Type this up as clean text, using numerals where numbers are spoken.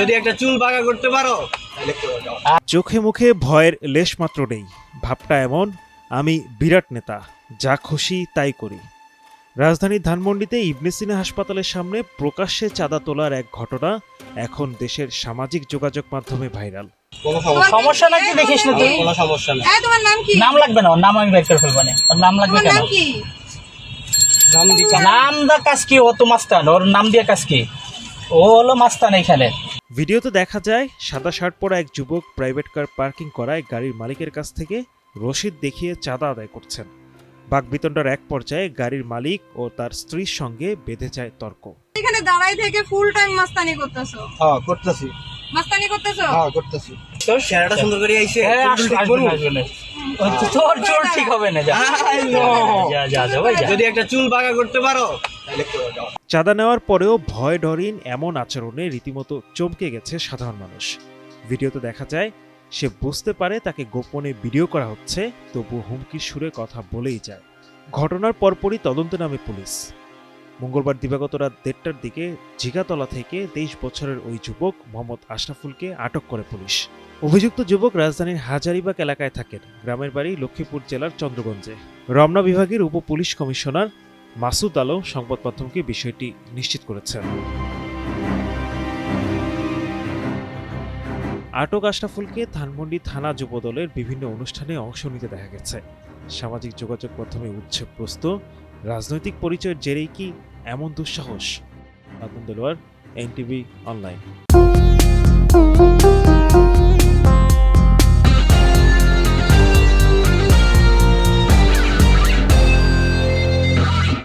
যদি একটা চুল বাঁকা করতে পারো চোখে মুখে ভয়ের লেশ মাত্র নেই। ভাবটা এমন, আমি বিরাট নেতা, যা খুশি তাই করি। রাজধানীর ধানমন্ডিতে ইবনে সিনা হাসপাতালের সামনে প্রকাশ্যে চাঁদা তোলার এক ঘটনা এখন দেশের সামাজিক যোগাযোগ মাধ্যমে ভাইরাল। সমস্যা নাকি দেখিস না তুই? কোনো সমস্যা নেই। তোমার নাম কি? নাম লাগবে না, ওর নাম আমি বের করে ফেলবো না। ওর নাম লাগবে কেন? নাম দা কাজ কি? ও তো মাস্তান, ওর নাম দিয়ে কাজ কি? ও হলো মাস্তান এখানে। ভিডিওতে দেখা যায় সাদা শার্ট পরা এক যুবক প্রাইভেট কার পার্কিং করায় গাড়ির মালিকের কাছ থেকে রসিদ দেখিয়ে চাঁদা আদায় করছেন। বাকবিতণ্ডার এক পর্যায়ে গাড়ির মালিক ও তার স্ত্রীর সঙ্গে বেঁধে যায় তর্ক। এখানে দাঁড়াই থেকে ফুল টাইম মাস্তানি করতেছো? হ্যাঁ করতেছি। মাস্তানি করতেছো? হ্যাঁ করতেছি। তোর চেহারাটা সুন্দর করে আইছে। হ্যাঁ, আসবে। তোর চোর ঠিক হবে না, যা যা যা ভাই যা। যদি একটা চুল বাঁকা করতে পারো তাহলে করে দাও। চাঁদা নেওয়ার পরেও ভয় ডরিন এমন আচরণে রীতিমতো চমকে গেছে সাধারণ মানুষ। ভিডিওতে দেখা যায় সে বুঝতে পারে তাকে গোপনে ভিডিও করা হচ্ছে, তবু হুমকির সুরে কথা বলেই যায়। ঘটনার পরপরই তদন্তে নামে পুলিশ। মঙ্গলবার দিবাগত রাত 1:30টার দিকে জিগাতলা থেকে 23 বছরের ওই যুবক মোহাম্মদ আশরাফুলকে আটক করে পুলিশ। অভিযুক্ত যুবক রাজধানীর হাজারীবাগ এলাকায় থাকেন। গ্রামের বাড়ি লক্ষ্মীপুর জেলার চন্দ্রগঞ্জে। রমনা বিভাগের উপ পুলিশ কমিশনার মাসুদ আলম সংবাদ মাধ্যমকে বিষয়টি নিশ্চিত করেছেন। আটক আশরাফুলকে ধানমন্ডি থানা যুবদলের বিভিন্ন অনুষ্ঠানে অংশ নিতে দেখা গেছে। সামাজিক যোগাযোগ মাধ্যমে উঠছে প্রশ্ন, রাজনৈতিক পরিচয়ের জেরেই কি এমন দুঃসাহস? Adnan Delwar, NTV online.